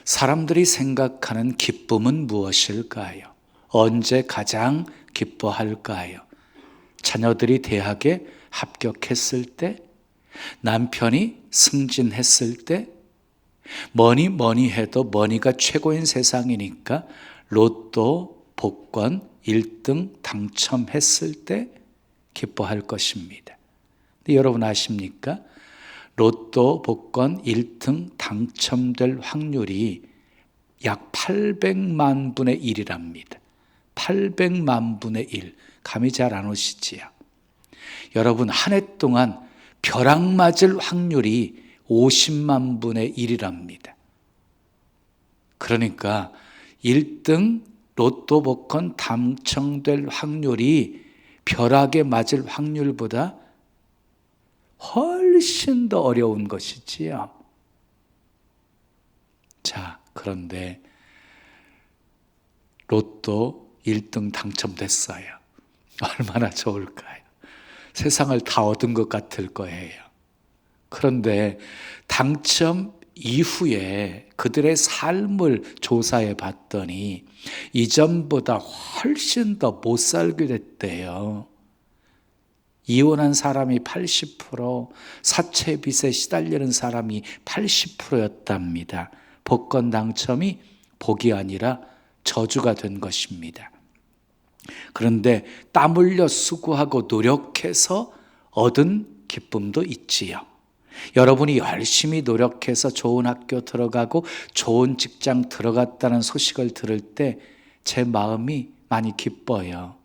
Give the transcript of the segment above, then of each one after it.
사람들이 생각하는 기쁨은 무엇일까요? 언제 가장 기뻐할까요? 자녀들이 대학에 합격했을 때, 남편이 승진했을 때, 뭐니 해도 머니가 최고인 세상이니까 로또 복권 1등 당첨했을 때 기뻐할 것입니다. 근데 여러분 아십니까? 로또 복권 1등 당첨될 확률이 약 800만 분의 1이랍니다. 800만 분의 1. 감이 잘 안 오시지요? 여러분 한 해 동안 벼락 맞을 확률이 50만 분의 1이랍니다. 그러니까 1등 로또 복권 당첨될 확률이 벼락에 맞을 확률보다 훨씬 더 어려운 것이지요. 자, 그런데 로또 1등 당첨됐어요. 얼마나 좋을까요? 세상을 다 얻은 것 같을 거예요. 그런데 당첨 이후에 그들의 삶을 조사해 봤더니 이전보다 훨씬 더 못 살게 됐대요. 이혼한 사람이 80%, 사채빚에 시달리는 사람이 80%였답니다. 복권 당첨이 복이 아니라 저주가 된 것입니다. 그런데 땀 흘려 수고하고 노력해서 얻은 기쁨도 있지요. 여러분이 열심히 노력해서 좋은 학교 들어가고 좋은 직장 들어갔다는 소식을 들을 때 제 마음이 많이 기뻐요.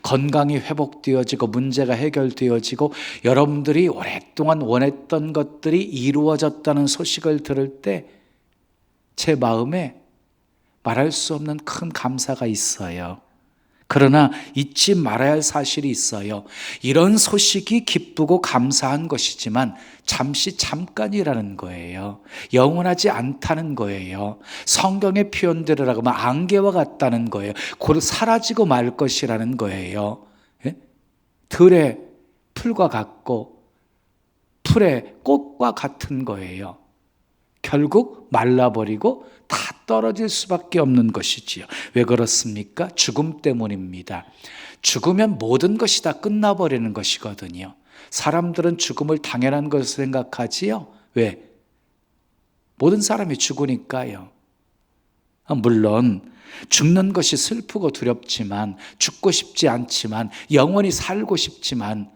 건강이 회복되어지고 문제가 해결되어지고 여러분들이 오랫동안 원했던 것들이 이루어졌다는 소식을 들을 때 제 마음에 말할 수 없는 큰 감사가 있어요. 그러나 잊지 말아야 할 사실이 있어요. 이런 소식이 기쁘고 감사한 것이지만 잠깐이라는 거예요. 영원하지 않다는 거예요. 성경의 표현대로라고 하면 안개와 같다는 거예요. 곧 사라지고 말 것이라는 거예요. 들의 풀과 같고 풀의 꽃과 같은 거예요. 결국 말라버리고 다 떨어질 수밖에 없는 것이지요. 왜 그렇습니까? 죽음 때문입니다. 죽으면 모든 것이 다 끝나버리는 것이거든요. 사람들은 죽음을 당연한 것으로 생각하지요. 왜? 모든 사람이 죽으니까요. 물론 죽는 것이 슬프고 두렵지만, 죽고 싶지 않지만, 영원히 살고 싶지만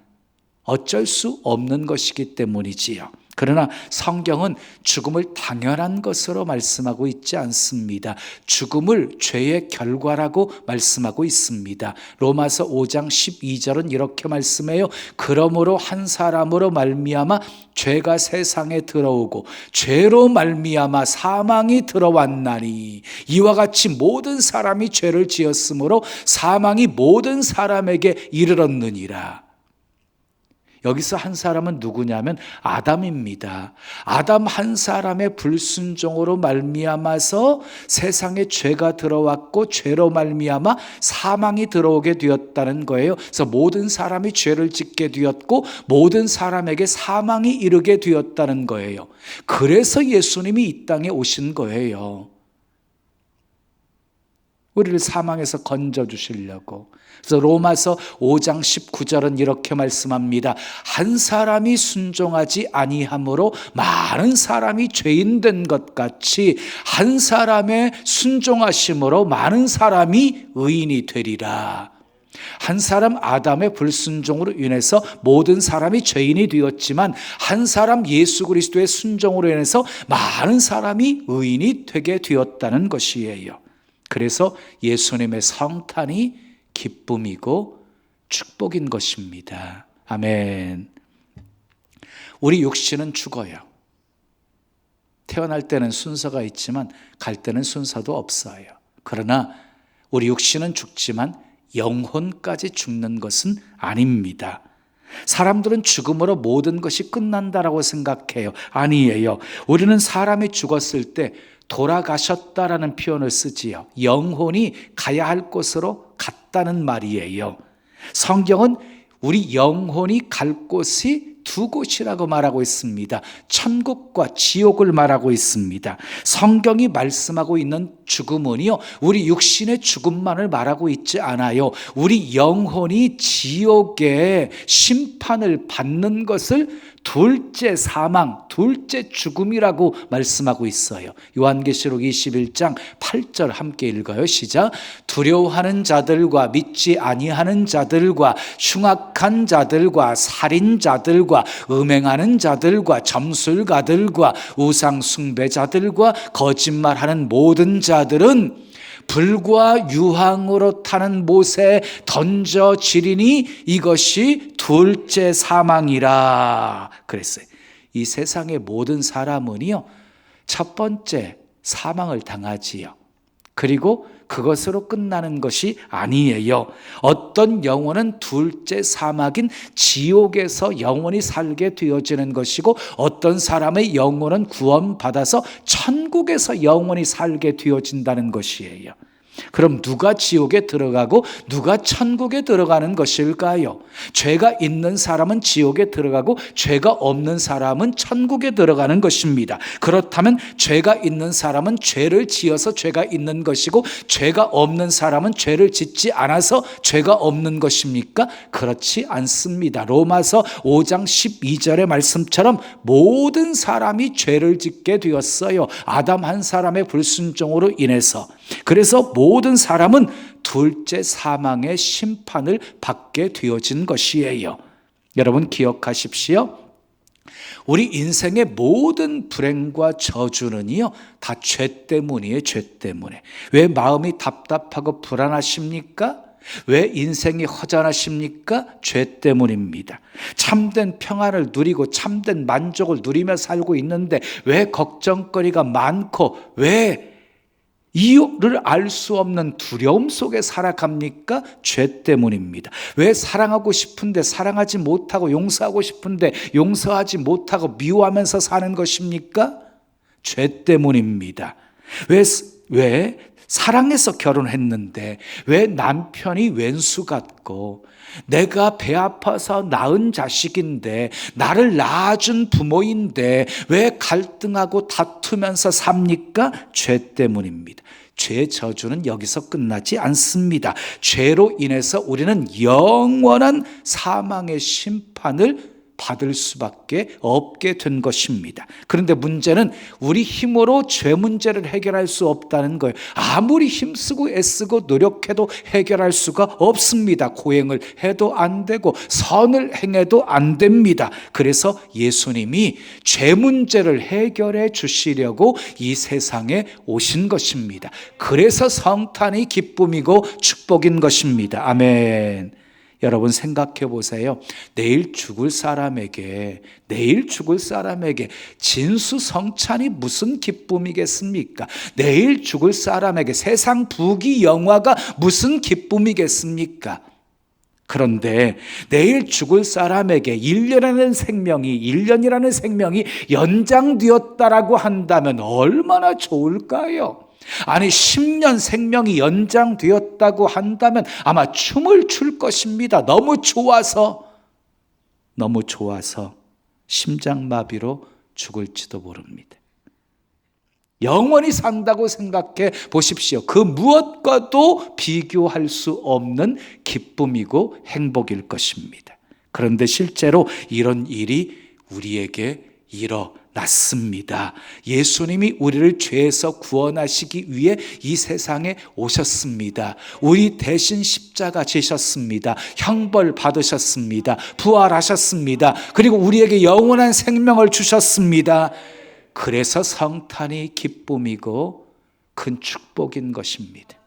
어쩔 수 없는 것이기 때문이지요. 그러나 성경은 죽음을 당연한 것으로 말씀하고 있지 않습니다. 죽음을 죄의 결과라고 말씀하고 있습니다. 로마서 5장 12절은 이렇게 말씀해요. 그러므로 한 사람으로 말미암아 죄가 세상에 들어오고 죄로 말미암아 사망이 들어왔나니 이와 같이 모든 사람이 죄를 지었으므로 사망이 모든 사람에게 이르렀느니라. 여기서 한 사람은 누구냐면 아담입니다. 아담 한 사람의 불순종으로 말미암아서 세상에 죄가 들어왔고 죄로 말미암아 사망이 들어오게 되었다는 거예요. 그래서 모든 사람이 죄를 짓게 되었고 모든 사람에게 사망이 이르게 되었다는 거예요. 그래서 예수님이 이 땅에 오신 거예요. 우리를 사망에서 건져주시려고. 그래서 로마서 5장 19절은 이렇게 말씀합니다. 한 사람이 순종하지 아니함으로 많은 사람이 죄인 된 것 같이 한 사람의 순종하심으로 많은 사람이 의인이 되리라. 한 사람 아담의 불순종으로 인해서 모든 사람이 죄인이 되었지만 한 사람 예수 그리스도의 순종으로 인해서 많은 사람이 의인이 되게 되었다는 것이에요. 그래서 예수님의 성탄이 기쁨이고 축복인 것입니다. 아멘. 우리 육신은 죽어요. 태어날 때는 순서가 있지만 갈 때는 순서도 없어요. 그러나 우리 육신은 죽지만 영혼까지 죽는 것은 아닙니다. 사람들은 죽음으로 모든 것이 끝난다라고 생각해요. 아니에요. 우리는 사람이 죽었을 때 돌아가셨다라는 표현을 쓰지요. 영혼이 가야 할 곳으로 갔다는 말이에요. 성경은 우리 영혼이 갈 곳이 두 곳이라고 말하고 있습니다. 천국과 지옥을 말하고 있습니다. 성경이 말씀하고 있는 죽음은요, 우리 육신의 죽음만을 말하고 있지 않아요. 우리 영혼이 지옥의 심판을 받는 것을 둘째 사망, 둘째 죽음이라고 말씀하고 있어요. 요한계시록 21장 8절 함께 읽어요. 시작. 두려워하는 자들과 믿지 아니하는 자들과 흉악한 자들과 살인자들과 음행하는 자들과 점술가들과 우상 숭배자들과 거짓말하는 모든 자들은 불과 유황으로 타는 못에 던져지리니 이것이 둘째 사망이라 그랬어요. 이 세상의 모든 사람은요, 첫 번째 사망을 당하지요. 그리고 그것으로 끝나는 것이 아니에요. 어떤 영혼은 둘째 사막인 지옥에서 영원히 살게 되어지는 것이고, 어떤 사람의 영혼은 구원받아서 천국에서 영원히 살게 되어진다는 것이에요. 그럼 누가 지옥에 들어가고 누가 천국에 들어가는 것일까요? 죄가 있는 사람은 지옥에 들어가고 죄가 없는 사람은 천국에 들어가는 것입니다. 그렇다면 죄가 있는 사람은 죄를 지어서 죄가 있는 것이고 죄가 없는 사람은 죄를 짓지 않아서 죄가 없는 것입니까? 그렇지 않습니다. 로마서 5장 12절의 말씀처럼 모든 사람이 죄를 짓게 되었어요. 아담 한 사람의 불순종으로 인해서. 그래서 모든 사람은 둘째 사망의 심판을 받게 되어진 것이에요. 여러분 기억하십시오. 우리 인생의 모든 불행과 저주는요, 다 죄 때문이에요. 죄 때문에. 왜 마음이 답답하고 불안하십니까? 왜 인생이 허전하십니까? 죄 때문입니다. 참된 평안을 누리고 참된 만족을 누리며 살고 있는데 왜 걱정거리가 많고 왜 이유를 알 수 없는 두려움 속에 살아갑니까? 죄 때문입니다. 왜 사랑하고 싶은데 사랑하지 못하고 용서하고 싶은데 용서하지 못하고 미워하면서 사는 것입니까? 죄 때문입니다. 왜 사랑해서 결혼했는데 왜 남편이 왼수 같고 내가 배 아파서 낳은 자식인데 나를 낳아준 부모인데 왜 갈등하고 다투면서 삽니까? 죄 때문입니다. 죄 저주는 여기서 끝나지 않습니다. 죄로 인해서 우리는 영원한 사망의 심판을 받을 수밖에 없게 된 것입니다. 그런데 문제는 우리 힘으로 죄 문제를 해결할 수 없다는 거예요. 아무리 힘쓰고 애쓰고 노력해도 해결할 수가 없습니다. 고행을 해도 안 되고 선을 행해도 안 됩니다. 그래서 예수님이 죄 문제를 해결해 주시려고 이 세상에 오신 것입니다. 그래서 성탄이 기쁨이고 축복인 것입니다. 아멘. 여러분 생각해 보세요. 내일 죽을 사람에게 진수성찬이 무슨 기쁨이겠습니까? 내일 죽을 사람에게 세상 부귀 영화가 무슨 기쁨이겠습니까? 그런데 내일 죽을 사람에게 1년이라는 생명이 연장되었다라고 한다면 얼마나 좋을까요? 아니 10년 생명이 연장되었다고 한다면 아마 춤을 출 것입니다. 너무 좋아서 심장마비로 죽을지도 모릅니다. 영원히 산다고 생각해 보십시오. 그 무엇과도 비교할 수 없는 기쁨이고 행복일 것입니다. 그런데 실제로 이런 일이 우리에게 일어났습니다. 예수님이 우리를 죄에서 구원하시기 위해 이 세상에 오셨습니다. 우리 대신 십자가 지셨습니다. 형벌 받으셨습니다. 부활하셨습니다. 그리고 우리에게 영원한 생명을 주셨습니다. 그래서 성탄이 기쁨이고 큰 축복인 것입니다.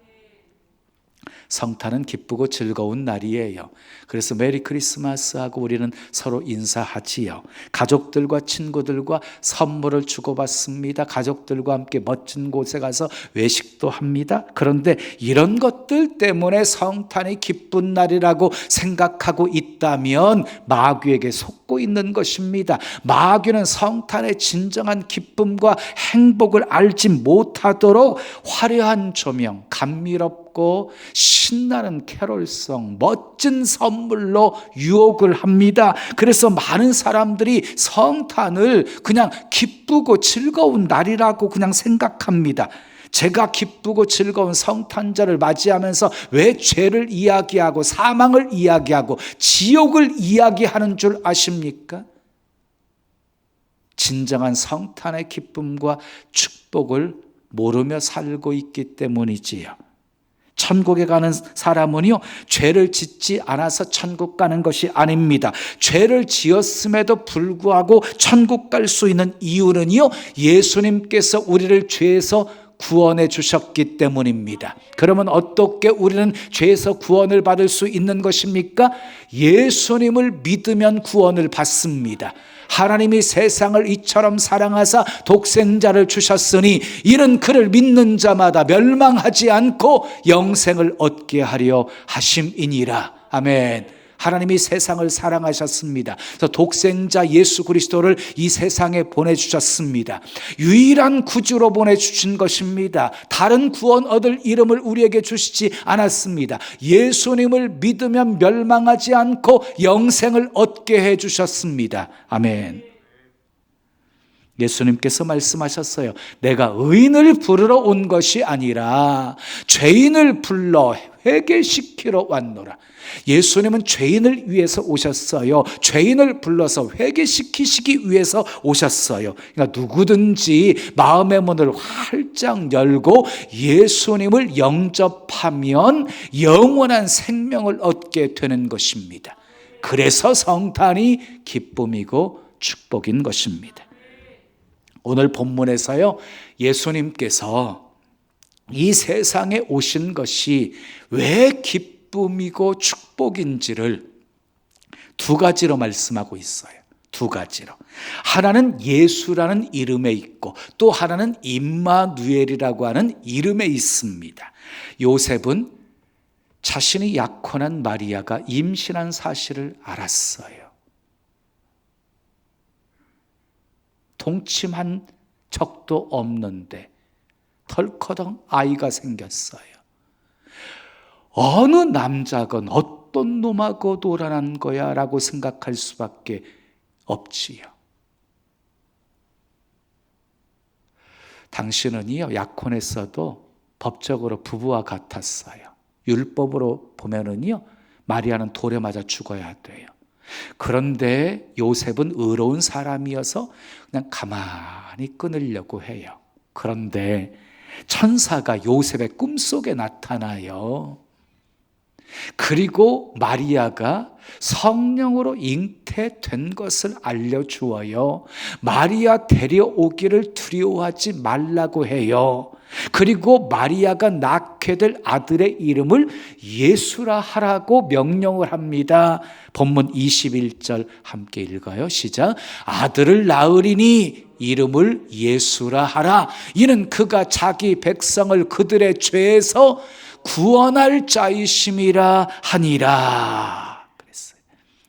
성탄은 기쁘고 즐거운 날이에요. 그래서 메리 크리스마스하고 우리는 서로 인사하지요. 가족들과 친구들과 선물을 주고받습니다. 가족들과 함께 멋진 곳에 가서 외식도 합니다. 그런데 이런 것들 때문에 성탄이 기쁜 날이라고 생각하고 있다면 마귀에게 속 찾고 있는 것입니다. 마귀는 성탄의 진정한 기쁨과 행복을 알지 못하도록 화려한 조명, 감미롭고 신나는 캐롤송, 멋진 선물로 유혹을 합니다. 그래서 많은 사람들이 성탄을 그냥 기쁘고 즐거운 날이라고 그냥 생각합니다. 제가 기쁘고 즐거운 성탄절을 맞이하면서 왜 죄를 이야기하고 사망을 이야기하고 지옥을 이야기하는 줄 아십니까? 진정한 성탄의 기쁨과 축복을 모르며 살고 있기 때문이지요. 천국에 가는 사람은요, 죄를 짓지 않아서 천국 가는 것이 아닙니다. 죄를 지었음에도 불구하고 천국 갈 수 있는 이유는요, 예수님께서 우리를 죄에서 구원해 주셨기 때문입니다. 그러면 어떻게 우리는 죄에서 구원을 받을 수 있는 것입니까? 예수님을 믿으면 구원을 받습니다. 하나님이 세상을 이처럼 사랑하사 독생자를 주셨으니 이는 그를 믿는 자마다 멸망하지 않고 영생을 얻게 하려 하심이니라. 아멘. 하나님이 세상을 사랑하셨습니다. 그래서 독생자 예수 그리스도를 이 세상에 보내주셨습니다. 유일한 구주로 보내주신 것입니다. 다른 구원 얻을 이름을 우리에게 주시지 않았습니다. 예수님을 믿으면 멸망하지 않고 영생을 얻게 해주셨습니다. 아멘. 예수님께서 말씀하셨어요. 내가 의인을 부르러 온 것이 아니라 죄인을 불러 회개시키러 왔노라. 예수님은 죄인을 위해서 오셨어요. 죄인을 불러서 회개시키시기 위해서 오셨어요. 그러니까 누구든지 마음의 문을 활짝 열고 예수님을 영접하면 영원한 생명을 얻게 되는 것입니다. 그래서 성탄이 기쁨이고 축복인 것입니다. 오늘 본문에서요, 예수님께서 이 세상에 오신 것이 왜 기쁨이고 축복인지를 두 가지로 말씀하고 있어요. 두 가지로. 하나는 예수라는 이름에 있고 또 하나는 임마누엘이라고 하는 이름에 있습니다. 요셉은 자신이 약혼한 마리아가 임신한 사실을 알았어요. 동침한 적도 없는데 덜커덩 아이가 생겼어요. 어느 남자건 어떤 놈하고 놀아난 거야 라고 생각할 수밖에 없지요. 당신은요, 약혼했어도 법적으로 부부와 같았어요. 율법으로 보면은요, 마리아는 돌에 맞아 죽어야 돼요. 그런데 요셉은 의로운 사람이어서 그냥 가만히 끊으려고 해요. 그런데 천사가 요셉의 꿈속에 나타나요. 그리고 마리아가 성령으로 잉태된 것을 알려주어요. 마리아 데려오기를 두려워하지 말라고 해요. 그리고 마리아가 낳게 될 아들의 이름을 예수라 하라고 명령을 합니다. 본문 21절 함께 읽어요. 시작. 아들을 낳으리니 이름을 예수라 하라. 이는 그가 자기 백성을 그들의 죄에서 구원할 자이심이라 하니라. 그랬어요.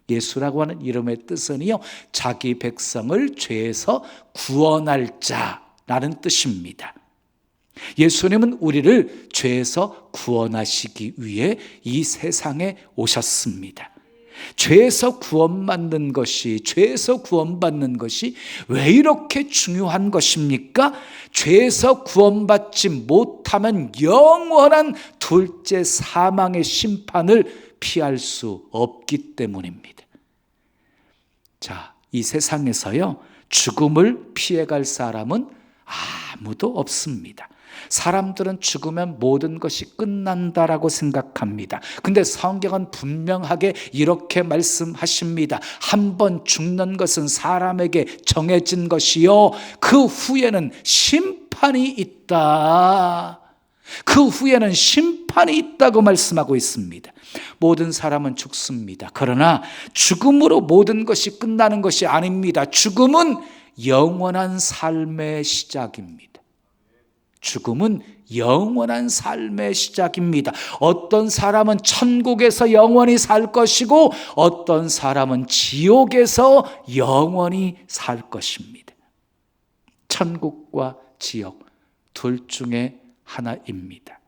예수라고 하는 이름의 뜻은요, 자기 백성을 죄에서 구원할 자라는 뜻입니다. 예수님은 우리를 죄에서 구원하시기 위해 이 세상에 오셨습니다. 죄에서 구원받는 것이, 죄에서 구원받는 것이 왜 이렇게 중요한 것입니까? 죄에서 구원받지 못하면 영원한 둘째 사망의 심판을 피할 수 없기 때문입니다. 자, 이 세상에서요, 죽음을 피해갈 사람은 아무도 없습니다. 사람들은 죽으면 모든 것이 끝난다라고 생각합니다. 근데 성경은 분명하게 이렇게 말씀하십니다. 한 번 죽는 것은 사람에게 정해진 것이요, 그 후에는 심판이 있다. 그 후에는 심판이 있다고 말씀하고 있습니다. 모든 사람은 죽습니다. 그러나 죽음으로 모든 것이 끝나는 것이 아닙니다. 죽음은 영원한 삶의 시작입니다. 죽음은 영원한 삶의 시작입니다. 어떤 사람은 천국에서 영원히 살 것이고 어떤 사람은 지옥에서 영원히 살 것입니다. 천국과 지옥 둘 중에 하나입니다.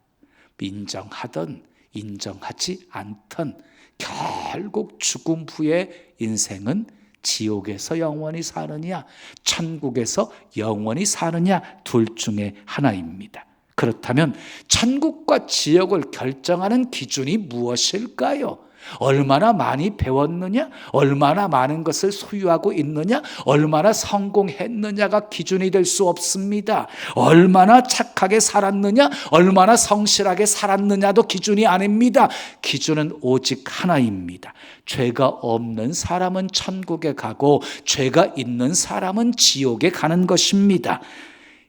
인정하든 인정하지 않든 결국 죽음 후의 인생은 지옥에서 영원히 사느냐 천국에서 영원히 사느냐 둘 중에 하나입니다. 그렇다면 천국과 지옥을 결정하는 기준이 무엇일까요? 얼마나 많이 배웠느냐? 얼마나 많은 것을 소유하고 있느냐? 얼마나 성공했느냐가 기준이 될 수 없습니다. 얼마나 착하게 살았느냐? 얼마나 성실하게 살았느냐도 기준이 아닙니다. 기준은 오직 하나입니다. 죄가 없는 사람은 천국에 가고 죄가 있는 사람은 지옥에 가는 것입니다.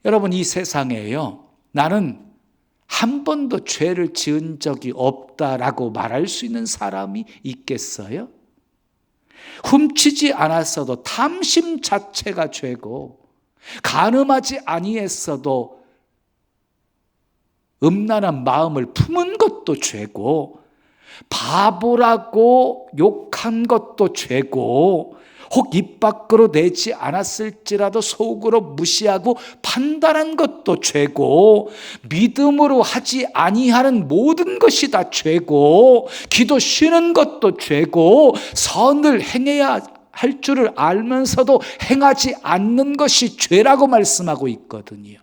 여러분, 이 세상에요, 나는 한 번도 죄를 지은 적이 없다라고 말할 수 있는 사람이 있겠어요? 훔치지 않았어도 탐심 자체가 죄고, 간음하지 아니했어도 음란한 마음을 품은 것도 죄고, 바보라고 욕한 것도 죄고, 혹 입 밖으로 내지 않았을지라도 속으로 무시하고 판단한 것도 죄고, 믿음으로 하지 아니하는 모든 것이 다 죄고, 기도 쉬는 것도 죄고, 선을 행해야 할 줄을 알면서도 행하지 않는 것이 죄라고 말씀하고 있거든요.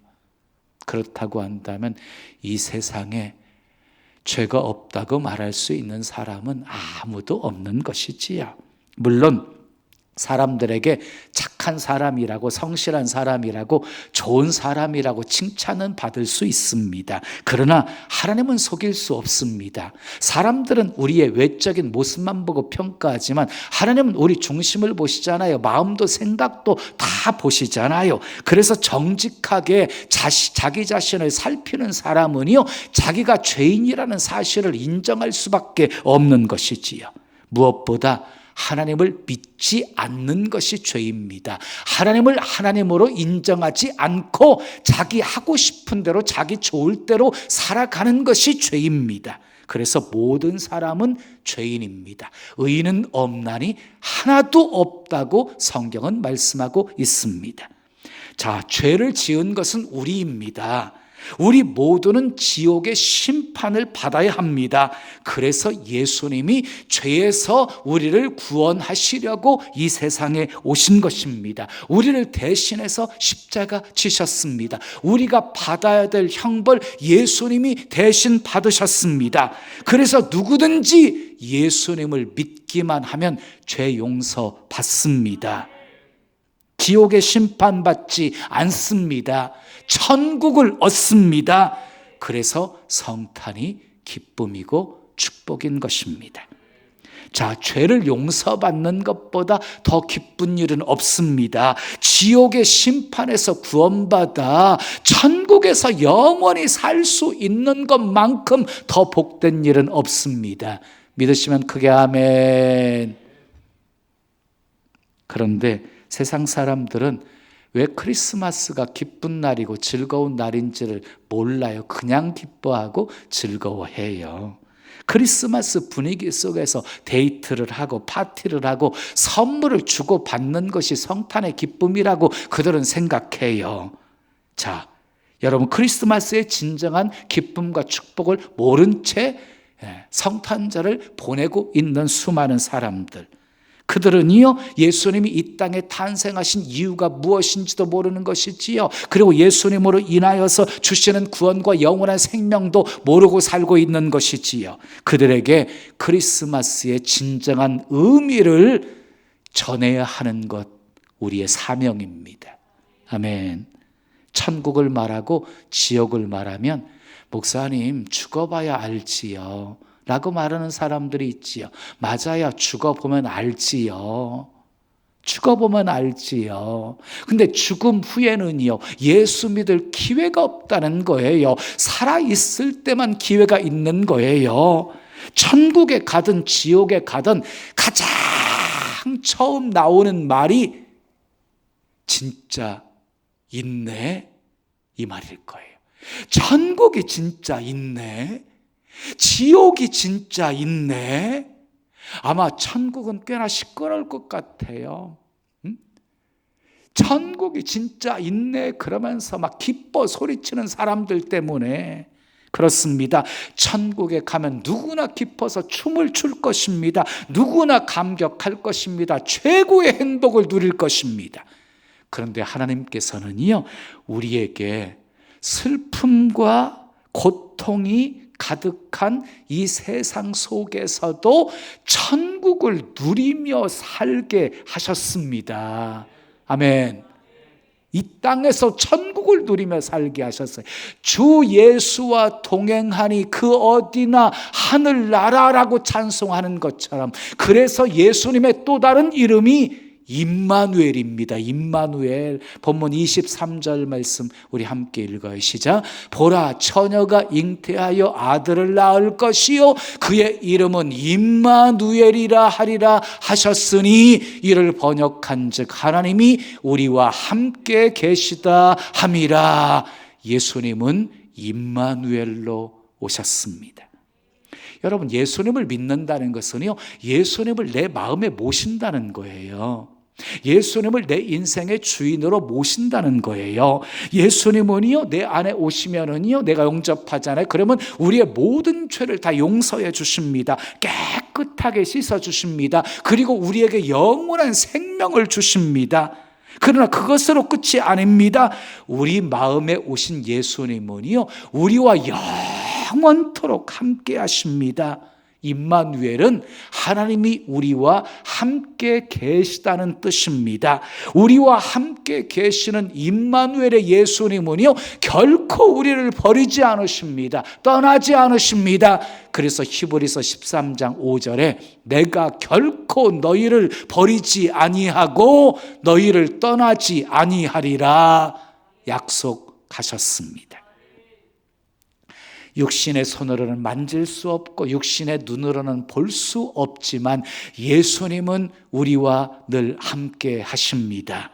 그렇다고 한다면 이 세상에 죄가 없다고 말할 수 있는 사람은 아무도 없는 것이지요. 물론 사람들에게 착한 사람이라고, 성실한 사람이라고, 좋은 사람이라고 칭찬은 받을 수 있습니다. 그러나 하나님은 속일 수 없습니다. 사람들은 우리의 외적인 모습만 보고 평가하지만 하나님은 우리 중심을 보시잖아요. 마음도 생각도 다 보시잖아요. 그래서 정직하게 자기 자신을 살피는 사람은요, 자기가 죄인이라는 사실을 인정할 수밖에 없는 것이지요. 무엇보다 하나님을 믿지 않는 것이 죄입니다. 하나님을 하나님으로 인정하지 않고 자기 하고 싶은 대로, 자기 좋을 대로 살아가는 것이 죄입니다. 그래서 모든 사람은 죄인입니다. 의인은 없나니 하나도 없다고 성경은 말씀하고 있습니다. 자, 죄를 지은 것은 우리입니다. 우리 모두는 지옥의 심판을 받아야 합니다. 그래서 예수님이 죄에서 우리를 구원하시려고 이 세상에 오신 것입니다. 우리를 대신해서 십자가 지셨습니다. 우리가 받아야 될 형벌 예수님이 대신 받으셨습니다. 그래서 누구든지 예수님을 믿기만 하면 죄 용서 받습니다. 지옥의 심판받지 않습니다. 천국을 얻습니다. 그래서 성탄이 기쁨이고 축복인 것입니다. 자, 죄를 용서받는 것보다 더 기쁜 일은 없습니다. 지옥의 심판에서 구원받아 천국에서 영원히 살 수 있는 것만큼 더 복된 일은 없습니다. 믿으시면 크게 아멘. 그런데 세상 사람들은 왜 크리스마스가 기쁜 날이고 즐거운 날인지를 몰라요. 그냥 기뻐하고 즐거워해요. 크리스마스 분위기 속에서 데이트를 하고 파티를 하고 선물을 주고 받는 것이 성탄의 기쁨이라고 그들은 생각해요. 자, 여러분, 크리스마스의 진정한 기쁨과 축복을 모른 채 성탄절을 보내고 있는 수많은 사람들, 그들은요, 예수님이 이 땅에 탄생하신 이유가 무엇인지도 모르는 것이지요. 그리고 예수님으로 인하여서 주시는 구원과 영원한 생명도 모르고 살고 있는 것이지요. 그들에게 크리스마스의 진정한 의미를 전해야 하는 것, 우리의 사명입니다. 아멘. 천국을 말하고 지옥을 말하면 목사님, 죽어봐야 알지요 라고 말하는 사람들이 있지요. 맞아요. 죽어보면 알지요. 죽어보면 알지요. 근데 죽음 후에는요, 예수 믿을 기회가 없다는 거예요. 살아있을 때만 기회가 있는 거예요. 천국에 가든 지옥에 가든 가장 처음 나오는 말이 진짜 있네, 이 말일 거예요. 천국이 진짜 있네. 지옥이 진짜 있네. 아마 천국은 꽤나 시끄러울 것 같아요. 천국이 진짜 있네 그러면서 막 기뻐 소리치는 사람들 때문에 그렇습니다. 천국에 가면 누구나 기뻐서 춤을 출 것입니다. 누구나 감격할 것입니다. 최고의 행복을 누릴 것입니다. 그런데 하나님께서는요, 우리에게 슬픔과 고통이 가득한 이 세상 속에서도 천국을 누리며 살게 하셨습니다. 아멘. 이 땅에서 천국을 누리며 살게 하셨어요. 주 예수와 동행하니 그 어디나 하늘나라라고 찬송하는 것처럼, 그래서 예수님의 또 다른 이름이 임마누엘입니다. 임마누엘. 본문 23절 말씀 우리 함께 읽어요. 시작. 보라, 처녀가 잉태하여 아들을 낳을 것이요 그의 이름은 임마누엘이라 하리라 하셨으니, 이를 번역한즉 하나님이 우리와 함께 계시다 함이라. 예수님은 임마누엘로 오셨습니다. 여러분, 예수님을 믿는다는 것은요, 예수님을 내 마음에 모신다는 거예요. 예수님을 내 인생의 주인으로 모신다는 거예요. 예수님은요, 내 안에 오시면은요, 내가 영접하잖아요. 그러면 우리의 모든 죄를 다 용서해 주십니다. 깨끗하게 씻어 주십니다. 그리고 우리에게 영원한 생명을 주십니다. 그러나 그것으로 끝이 아닙니다. 우리 마음에 오신 예수님은요, 우리와 영원토록 함께 하십니다. 임마누엘은 하나님이 우리와 함께 계시다는 뜻입니다. 우리와 함께 계시는 임마누엘의 예수님은요, 결코 우리를 버리지 않으십니다. 떠나지 않으십니다. 그래서 히브리서 13장 5절에 내가 결코 너희를 버리지 아니하고 너희를 떠나지 아니하리라 약속하셨습니다. 육신의 손으로는 만질 수 없고 육신의 눈으로는 볼 수 없지만 예수님은 우리와 늘 함께 하십니다.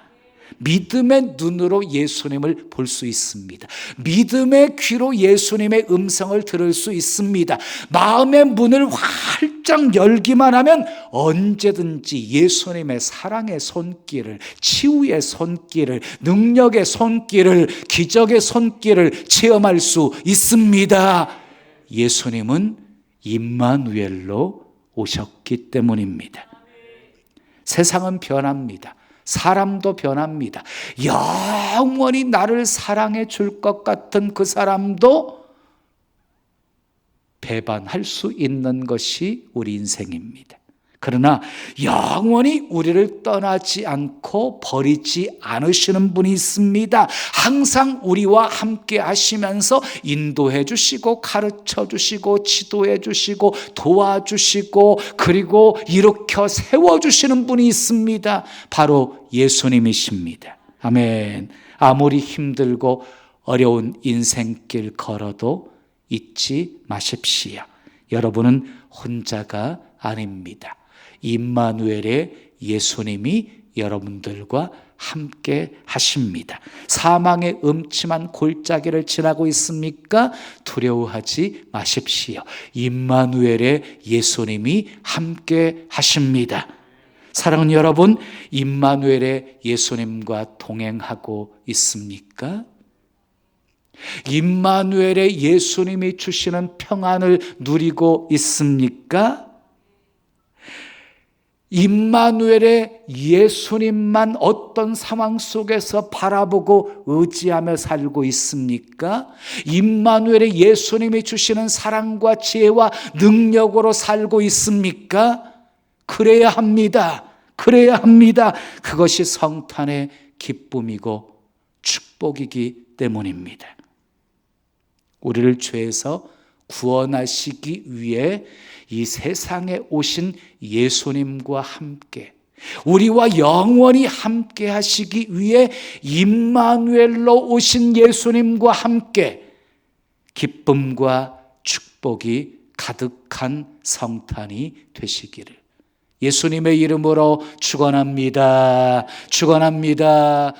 믿음의 눈으로 예수님을 볼 수 있습니다. 믿음의 귀로 예수님의 음성을 들을 수 있습니다. 마음의 문을 활짝 열기만 하면 언제든지 예수님의 사랑의 손길을, 치유의 손길을, 능력의 손길을, 기적의 손길을 체험할 수 있습니다. 예수님은 임마누엘로 오셨기 때문입니다. 세상은 변합니다. 사람도 변합니다. 영원히 나를 사랑해 줄 것 같은 그 사람도 배반할 수 있는 것이 우리 인생입니다. 그러나 영원히 우리를 떠나지 않고 버리지 않으시는 분이 있습니다. 항상 우리와 함께 하시면서 인도해 주시고 가르쳐 주시고 지도해 주시고 도와주시고 그리고 일으켜 세워주시는 분이 있습니다. 바로 예수님이십니다. 아멘. 아무리 힘들고 어려운 인생길 걸어도 잊지 마십시오. 여러분은 혼자가 아닙니다. 임마누엘의 예수님이 여러분들과 함께 하십니다. 사망의 음침한 골짜기를 지나고 있습니까? 두려워하지 마십시오. 임마누엘의 예수님이 함께 하십니다. 사랑하는 여러분, 임마누엘의 예수님과 동행하고 있습니까? 임마누엘의 예수님이 주시는 평안을 누리고 있습니까? 임마누엘의 예수님만 어떤 상황 속에서 바라보고 의지하며 살고 있습니까? 임마누엘의 예수님이 주시는 사랑과 지혜와 능력으로 살고 있습니까? 그래야 합니다. 그래야 합니다. 그것이 성탄의 기쁨이고 축복이기 때문입니다. 우리를 죄에서 구원하시기 위해 이 세상에 오신 예수님과 함께 우리와 영원히 함께 하시기 위해 임마누엘로 오신 예수님과 함께 기쁨과 축복이 가득한 성탄이 되시기를 예수님의 이름으로 축원합니다. 축원합니다.